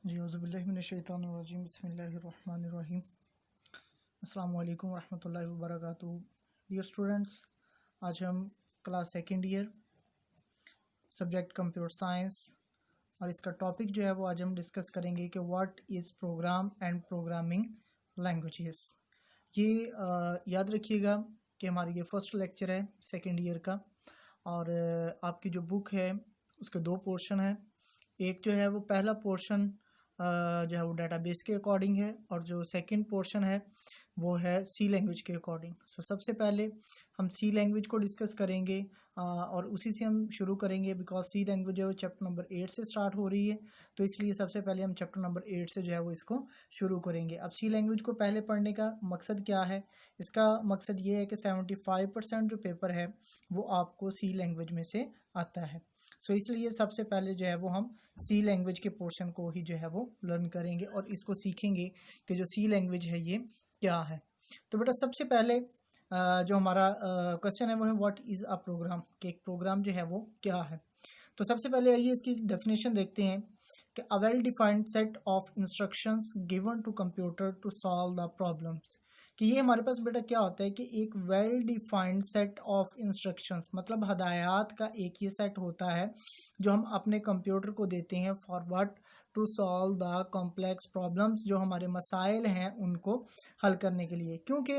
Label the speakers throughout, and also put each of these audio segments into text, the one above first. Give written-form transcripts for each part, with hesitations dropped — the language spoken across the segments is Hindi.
Speaker 1: जी औज़ुबिल्लाहिमिनश्शैतानिर्रजीम बिस्मिल्लाहिर्रहमानिर्रहीम अस्सलामु अलैकुम वरहमतुल्लाहि वबरकातुहू। डियर स्टूडेंट्स, आज हम class second year subject computer science और इसका टॉपिक जो है वो आज हम डिस्कस करेंगे कि what is programme and programming languages. ये याद रखिएगा कि हमारी ये फर्स्ट लेक्चर है सेकंड ईयर का और आपकी जो बुक है उसके दो पोर्शन है। एक जो है वो पहला पोर्शन जो है वो डाटाबेस के अकॉर्डिंग है और जो सेकंड पोर्शन है वो है सी लैंग्वेज के अकॉर्डिंग। सो सबसे पहले हम सी लैंग्वेज को डिस्कस करेंगे और उसी से हम शुरू करेंगे बिकॉज सी लैंग्वेज जो है वो चैप्टर नंबर 8 से स्टार्ट हो रही है, तो इसलिए सबसे पहले हम चैप्टर नंबर 8 से जो है वो इसको शुरू करेंगे। अब सी लैंग्वेज को पहले पढ़ने का मकसद क्या है? इसका मकसद ये है कि 75% जो पेपर है वो आपको सी लैंग्वेज में से आता है। सो इसलिए सबसे पहले जो है वो हम सी लैंग्वेज के पोर्शन को ही जो है वो लर्न करेंगे और इसको सीखेंगे कि जो सी लैंग्वेज है ये क्या है। तो बेटा सबसे पहले जो हमारा क्वेश्चन है वो है व्हाट इज़ अ प्रोग्राम, कि एक प्रोग्राम जो है वो क्या है। तो सबसे पहले आइए इसकी डेफिनेशन देखते हैं कि a well defined set of instructions given to computer to solve the problems. कि ये हमारे पास बेटा क्या होता है कि एक well defined set of instructions मतलब हदायत का एक ही सेट होता है जो हम अपने कंप्यूटर को देते हैं for what to solve the complex problems, जो हमारे मसाइल हैं उनको हल करने के लिए। क्योंकि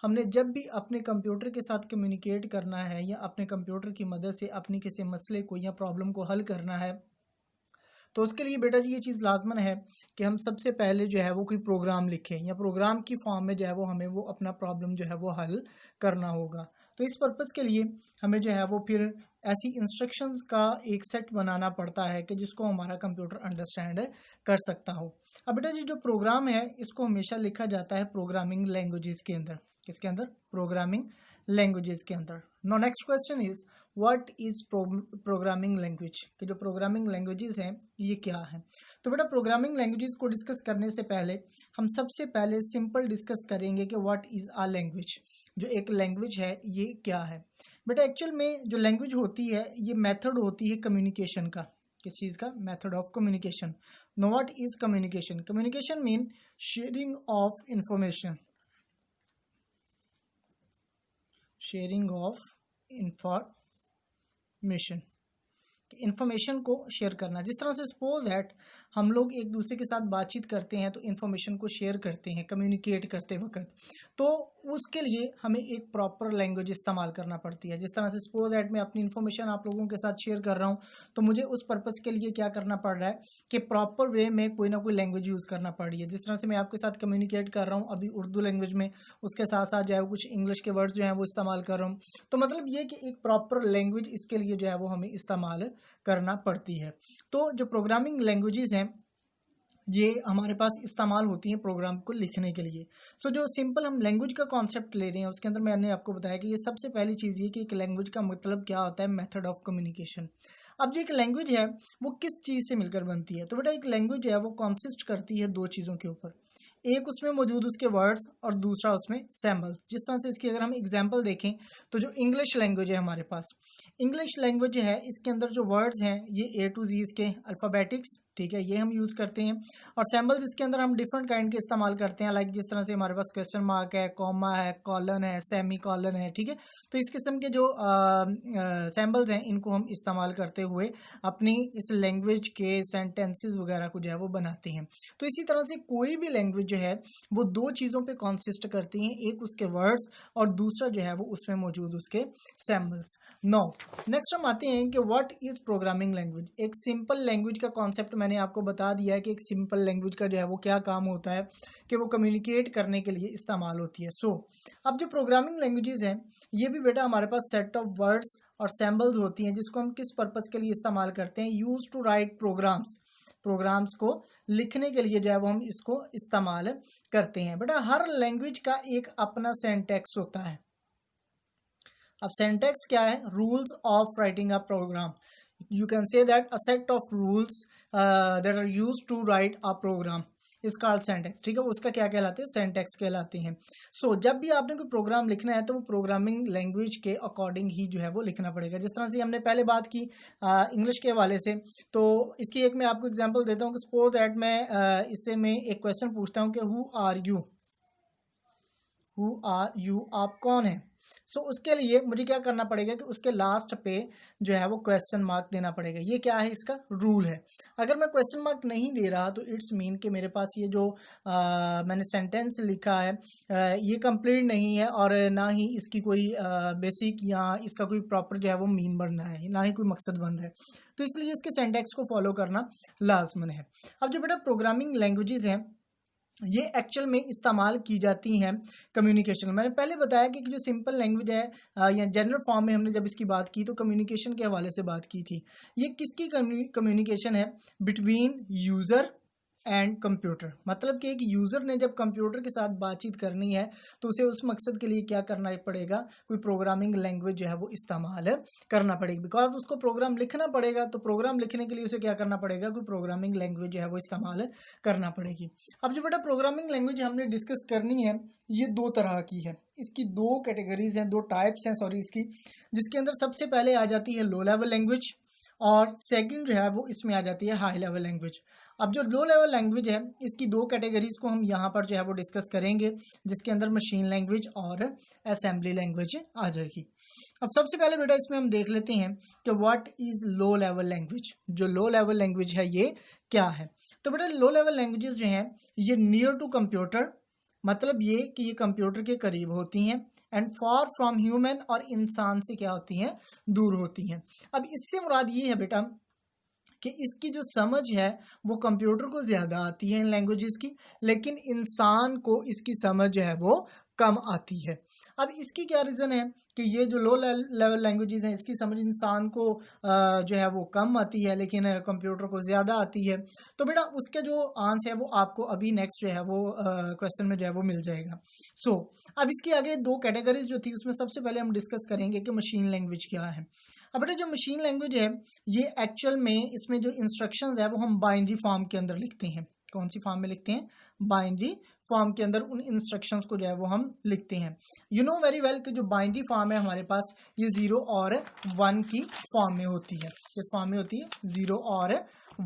Speaker 1: हमने जब भी अपने कंप्यूटर के साथ कम्युनिकेट करना है या अपने कंप्यूटर की मदद से अपनी किसी मसले को या प्रॉब्लम को हल करना है तो उसके लिए बेटा जी ये चीज़ लाजमन है कि हम सबसे पहले जो है वो कोई प्रोग्राम लिखें या प्रोग्राम की फॉर्म में जो है वो हमें वो अपना प्रॉब्लम जो है वो हल करना होगा। तो इस पर्पज़ के लिए हमें जो है वो फिर ऐसी इंस्ट्रक्शंस का एक सेट बनाना पड़ता है कि जिसको हमारा कंप्यूटर अंडरस्टैंड कर सकता हो। अब बेटा जी जो प्रोग्राम है इसको हमेशा लिखा जाता है प्रोग्रामिंग लैंग्वेजेस के अंदर। किसके अंदर? प्रोग्रामिंग लैंग्वेजेस के अंदर। No next question is what is programming language, कि जो प्रोग्रामिंग लैंग्वेजेस हैं ये क्या है। तो बेटा प्रोग्रामिंग लैंग्वेजेस को डिस्कस करने से पहले हम सबसे पहले सिंपल डिस्कस करेंगे कि व्हाट इज अ लैंग्वेज, जो एक लैंग्वेज है ये क्या है। बेटा एक्चुअल में जो लैंग्वेज होती है ये मेथड होती है कम्युनिकेशन का। किस चीज़ का? Method of communication. Know what is communication? Communication mean sharing of information, sharing of information, information को शेयर करना। जिस तरह से सपोज दैट हम लोग एक दूसरे के साथ बातचीत करते हैं तो इन्फॉर्मेशन को शेयर करते हैं कम्युनिकेट करते वक्त, तो उसके लिए हमें एक प्रॉपर लैंग्वेज इस्तेमाल करना पड़ती है। जिस तरह से सपोज दैट मैं अपनी इन्फॉर्मेशन आप लोगों के साथ शेयर कर रहा हूँ तो मुझे उस पर्पज़ के लिए क्या करना पड़ रहा है कि प्रॉपर वे में कोई ना कोई लैंग्वेज यूज़ करना पड़ रही है। जिस तरह से मैं आपके साथ कम्युनिकेट कर रहा हूँ अभी उर्दू लैंग्वेज में, उसके साथ साथ जो है कुछ इंग्लिश के वर्ड्स जो हैं वो इस्तेमाल कर रहा हूँ। तो मतलब ये कि एक प्रॉपर लैंग्वेज इसके लिए जो है वो हमें इस्तेमाल करना पड़ती है। तो जो प्रोग्रामिंग लैंग्वेजेस हैं ये हमारे पास इस्तेमाल होती हैं प्रोग्राम को लिखने के लिए। सो जो सिंपल हम लैंग्वेज का कॉन्सेप्ट ले रहे हैं उसके अंदर मैंने आपको बताया कि ये सबसे पहली चीज़ ये कि एक लैंग्वेज का मतलब क्या होता है, मेथड ऑफ कम्युनिकेशन। अब जो एक लैंग्वेज है वो किस चीज़ से मिलकर बनती है? तो बेटा एक लैंग्वेज जो है वो कॉन्सिस्ट करती है दो चीज़ों के ऊपर, एक उसमें मौजूद उसके वर्ड्स और दूसरा उसमें सैम्बल्स। जिस तरह से इसकी अगर हम एग्जांपल देखें तो जो इंग्लिश लैंग्वेज है हमारे पास, इंग्लिश लैंग्वेज जो है इसके अंदर जो वर्ड्स हैं ये ए टू जी इसके अल्फ़ाबेटिक्स, ठीक है, ये हम यूज़ करते हैं। और सैम्बल्स इसके अंदर हम डिफरेंट काइंड के इस्तेमाल करते हैं, लाइक जिस तरह से हमारे पास क्वेश्चन मार्क है, कॉमा है, कॉलन है, सेमी कॉलन है, ठीक है। तो इस किस्म के जो सैम्बल्स हैं इनको हम इस्तेमाल करते हुए अपनी इस लैंग्वेज के सेंटेंसेस वगैरह को जो है वो बनाते हैं। तो इसी तरह से कोई भी लैंग्वेज जो है वो दो चीज़ों पे कॉन्सिस्ट करती हैं, एक उसके वर्ड्स और दूसरा जो है वो उसमें मौजूद उसके सैम्बल्स। नो नेक्स्ट हम आते हैं कि व्हाट इज़ प्रोग्रामिंग लैंग्वेज। एक सिंपल लैंग्वेज का कॉन्सेप्ट मैंने आपको बता दिया है कि एक सिंपल लैंग्वेज का जो है वो क्या काम होता है कि वो कम्युनिकेट करने के लिए इस्तेमाल होती है। सो अब जो प्रोग्रामिंग लैंग्वेजेस हैं ये भी बेटा हमारे पास सेट ऑफ वर्ड्स और सैम्बल्स होती हैं जिसको हम किस पर्पज़ के लिए इस्तेमाल करते हैं, use to write programs. Programs को लिखने के लिए जो है वो हम इसको इस्तेमाल करते हैं। बेटा हर लैंग्वेज का एक अपना सिंटैक्स होता है। अब सिंटैक्स क्या है? Rules of writing a program. You can say that a set of rules that are used to write a program. Is called syntax, ठीक है, वो उसका क्या कहलाते हैं, सिंटैक्स कहलाते हैं। सो जब भी आपने कोई प्रोग्राम लिखना है तो वो प्रोग्रामिंग लैंग्वेज के अकॉर्डिंग ही जो है वो लिखना पड़ेगा। जिस तरह से हमने पहले बात की इंग्लिश के हवाले से, तो इसकी एक मैं आपको एग्जांपल देता हूँ कि सपोज दैट मैं इससे मैं एक क्वेश्चन पूछता हूँ कि हु आर यू, आप कौन है। सो उसके लिए मुझे क्या करना पड़ेगा कि उसके लास्ट पे जो है वो क्वेश्चन मार्क देना पड़ेगा। ये क्या है, इसका रूल है। अगर मैं क्वेश्चन मार्क नहीं दे रहा तो इट्स मीन कि मेरे पास ये जो मैंने सेंटेंस लिखा है ये कंप्लीट नहीं है, और ना ही इसकी कोई बेसिक या इसका कोई प्रॉपर जो है वो मीन बन रहा है, ना ही कोई मकसद बन रहा है। तो इसलिए इसके सेंटेक्स को फॉलो करना लाजमन है। अब जो बेटा प्रोग्रामिंग लैंग्वेजेस हैं ये एक्चुअल में इस्तेमाल की जाती हैं कम्युनिकेशन। मैंने पहले बताया कि जो सिंपल लैंग्वेज है या जनरल फॉर्म में हमने जब इसकी बात की तो कम्युनिकेशन के हवाले से बात की थी। ये किसकी कम्युनिकेशन है, बिटवीन यूज़र एंड कंप्यूटर। मतलब कि एक यूज़र ने जब कंप्यूटर के साथ बातचीत करनी है तो उसे उस मकसद के लिए क्या करना पड़ेगा, कोई प्रोग्रामिंग लैंग्वेज जो है वो इस्तेमाल करना पड़ेगी। बिकॉज उसको प्रोग्राम लिखना पड़ेगा, तो प्रोग्राम लिखने के लिए उसे क्या करना पड़ेगा, कोई प्रोग्रामिंग लैंग्वेज जो है वो इस्तेमाल करना पड़ेगी। अब जो बेटा प्रोग्रामिंग लैंग्वेज हमने डिस्कस करनी है ये दो तरह की है, इसकी दो कैटेगरीज हैं, दो टाइप्स हैं सॉरी इसकी, जिसके अंदर सबसे पहले आ जाती है लो लेवल लैंग्वेज और सेकंड जो है वो इसमें आ जाती है हाई लेवल लैंग्वेज। अब जो लो लेवल लैंग्वेज है इसकी दो कैटेगरीज को हम यहाँ पर जो है वो डिस्कस करेंगे, जिसके अंदर मशीन लैंग्वेज और असेंबली लैंग्वेज आ जाएगी। अब सबसे पहले बेटा इसमें हम देख लेते हैं कि what is low level language. जो लो लेवल लैंग्वेज है ये क्या है। तो बेटा लो लेवल लैंग्वेजेस जो हैं ये नियर टू कंप्यूटर, मतलब ये कि ये कंप्यूटर के करीब होती हैं, एंड फॉर फ्रॉम ह्यूमन, और इंसान से क्या होती हैं, दूर होती हैं। अब इससे मुराद ये है बेटा कि इसकी जो समझ है वो कंप्यूटर को ज़्यादा आती है इन लैंग्वेजेस की, लेकिन इंसान को इसकी समझ जो है वो कम आती है। अब इसकी क्या रीज़न है कि ये जो लो लेवल लैंग्वेजेस हैं इसकी समझ इंसान को जो है वो कम आती है, लेकिन कंप्यूटर को ज़्यादा आती है। तो बेटा उसका जो आंसर है वो आपको अभी नेक्स्ट जो है वो क्वेश्चन में जो है वो मिल जाएगा। सो अब इसके आगे दो कैटेगरीज जो थी उसमें सबसे पहले हम डिस्कस करेंगे कि मशीन लैंग्वेज क्या है। अब बेटा जो मशीन लैंग्वेज है ये एक्चुअल में इसमें जो इंस्ट्रक्शंस है वो हम बाइनरी फॉर्म के अंदर लिखते हैं। कौन सी फॉर्म में लिखते हैं, बाइनरी फॉर्म के अंदर उन इंस्ट्रक्शंस को जो है वो हम लिखते हैं। यू नो वेरी वेल कि जो बाइनरी फॉर्म है हमारे पास ये 0 और 1 की फॉर्म में होती है। किस फॉर्म में होती है, 0 और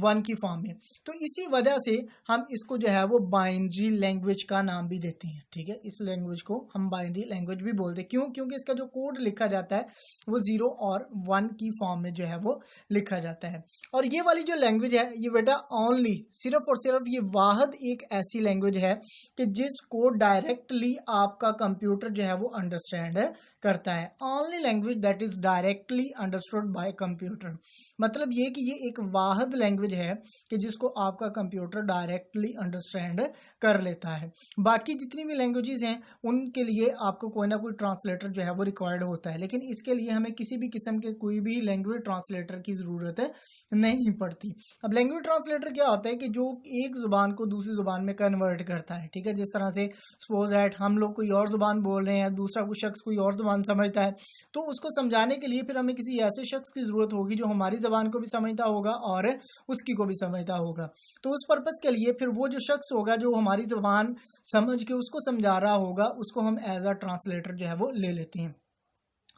Speaker 1: 1 की फॉर्म में। तो इसी वजह से हम इसको जो है वो बाइनरी लैंग्वेज का नाम भी देते हैं। ठीक है, इस लैंग्वेज को हम बाइनरी लैंग्वेज भी बोलते हैं। क्यों, क्योंकि इसका जो कोड लिखा जाता है वो 0 और 1 की फॉर्म में जो है वो लिखा जाता है। और ये वाली जो लैंग्वेज है ये बेटा ओनली सिर्फ और सिर्फ ये वाहिद एक ऐसी लैंग्वेज है कि जिसको डायरेक्टली आपका कंप्यूटर जो है वो अंडरस्टैंड करता है। Only language that is directly understood by computer. मतलब ये कि ये एक वाहिद लैंग्वेज है कि जिसको आपका कंप्यूटर डायरेक्टली अंडरस्टैंड कर लेता है। बाकी जितनी भी लैंग्वेजेस हैं उनके लिए आपको कोई ना कोई ट्रांसलेटर जो है वो रिक्वायर्ड होता है, लेकिन इसके लिए हमें किसी भी किस्म के कोई भी लैंग्वेज ट्रांसलेटर की ज़रूरत नहीं पड़ती। अब लैंग्वेज ट्रांसलेटर क्या होता है कि जो एक ज़ुबान को दूसरी ज़ुबान में कन्वर्ट करता है। ठीक है, जिस तरह से सपोज दैट हम लोग कोई और ज़ुबान बोल रहे हैं, दूसरा कोई शख्स कोई और ज़ुबान समझता है, तो उसको समझाने के लिए फिर हमें किसी ऐसे शख्स की ज़रूरत होगी जो हमारी ज़बान को भी समझता होगा और उसकी को भी समझता होगा। तो उस पर्पज़ के लिए फिर वो जो शख्स होगा जो हमारी ज़बान समझ के उसको समझा रहा होगा उसको हम एज अ ट्रांसलेटर जो है वो ले लेते हैं।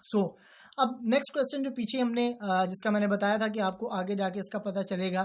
Speaker 1: सो अब नेक्स्ट क्वेश्चन जो पीछे हमने जिसका मैंने बताया था कि आपको आगे जाके इसका पता चलेगा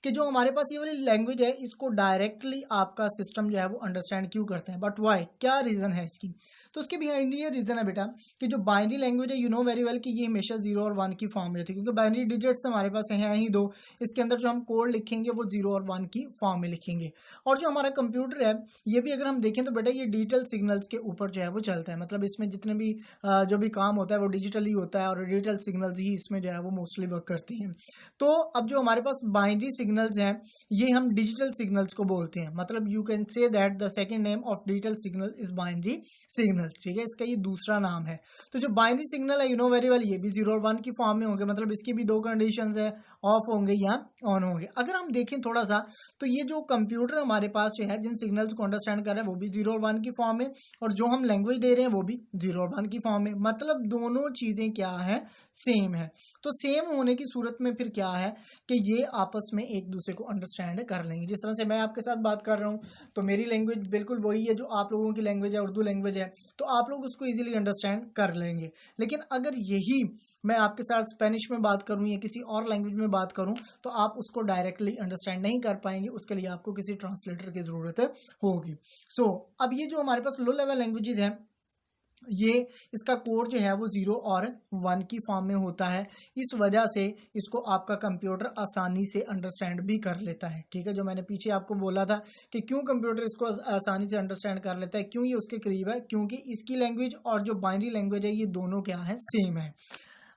Speaker 1: कि जो हमारे पास ये वाली लैंग्वेज है इसको डायरेक्टली आपका सिस्टम जो है वो अंडरस्टैंड क्यों करता है, बट वाई, क्या रीज़न है इसकी। तो उसके बिहाइंड ये रीज़न है बेटा कि जो बाइनरी लैंग्वेज है यू नो वेरी वेल कि ये हमेशा 0 और 1 की फॉर्म में होती है, क्योंकि बाइनरी डिजिट्स हमारे पास हैं ही दो। इसके अंदर जो हम कोड लिखेंगे वो 0 और 1 की फॉर्म में लिखेंगे। और जो हमारा कंप्यूटर है ये भी अगर हम देखें तो बेटा ये डिजिटल सिग्नल्स के ऊपर जो है वो चलता है। मतलब इसमें जितने भी जो भी काम होता है वो डिजिटली होता है और डिजिटल सिग्नल्स ही इसमें जो है वो मोस्टली वर्क करती हैं। तो अब जो हमारे पास बाइनरी सिग्नल्स हैं ये हम डिजिटल सिग्नल्स को बोलते हैं। मतलब you can say that the second name of digital signal is binary signal. ठीक है, इसका ये दूसरा नाम है। तो जो बाइनरी सिग्नल है यू नो वेरी वेल ये भी 0 और 1 की फॉर्म में होंगे। मतलब इसकी भी दो कंडीशंस है, ऑफ होंगे या ऑन होंगे। अगर हम देखें थोड़ा सा तो ये जो कंप्यूटर हमारे पास जो है जिन सिग्नल्स को अंडरस्टैंड कर रहा है वो भी 0 और 1 की फॉर्म में, और जो हम लैंग्वेज दे रहे हैं वो भी 0 और 1 की फॉर्म में। मतलब दोनों चीज़ें क्या क्या है, सेम है। तो सेम होने की सूरत में फिर क्या है कि ये आपस में एक दूसरे को अंडरस्टैंड कर लेंगे। जिस तरह से मैं आपके साथ बात कर रहा हूँ तो मेरी लैंग्वेज बिल्कुल वही है जो आप लोगों की लैंग्वेज है, उर्दू लैंग्वेज है, तो आप लोग उसको इजीली अंडरस्टैंड कर लेंगे। लेकिन अगर यही मैं आपके साथ स्पेनिश में बात करूँ या किसी और लैंग्वेज में बात करूँ तो आप उसको डायरेक्टली अंडरस्टैंड नहीं कर पाएंगे, उसके लिए आपको किसी ट्रांसलेटर की ज़रूरत होगी। सो अब ये जो हमारे पास लो लेवल लैंग्वेजेज हैं, ये इसका कोड जो है वो 0 और 1 की फॉर्म में होता है। इस वजह से इसको आपका कंप्यूटर आसानी से अंडरस्टैंड भी कर लेता है। ठीक है, जो मैंने पीछे आपको बोला था कि क्यों कंप्यूटर इसको आसानी से अंडरस्टैंड कर लेता है, क्यों ये उसके करीब है, क्योंकि इसकी लैंग्वेज और जो बाइनरी लैंग्वेज है ये दोनों क्या है, सेम है।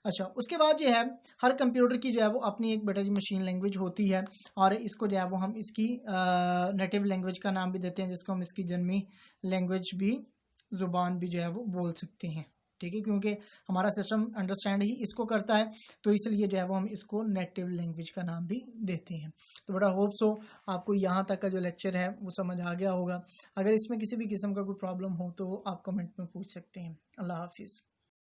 Speaker 1: अच्छा, उसके बाद जो है हर कंप्यूटर की जो है वो अपनी एक बेटा जी मशीन लैंग्वेज होती है, और इसको जो है वो हम इसकी नेटिव लैंग्वेज का नाम भी देते हैं, जिसको हम इसकी जन्मी लैंग्वेज भी, ज़ुबान भी जो है वो बोल सकते हैं। ठीक है, क्योंकि हमारा सिस्टम अंडरस्टैंड ही इसको करता है, तो इसलिए जो है वो हम इसको नेटिव लैंग्वेज का नाम भी देते हैं। तो बड़ा होप्स हो आपको यहाँ तक का जो लेक्चर है वो समझ आ गया होगा। अगर इसमें किसी भी किस्म का कोई प्रॉब्लम हो तो आप कमेंट में पूछ सकते हैं। अल्लाह हाफिज़।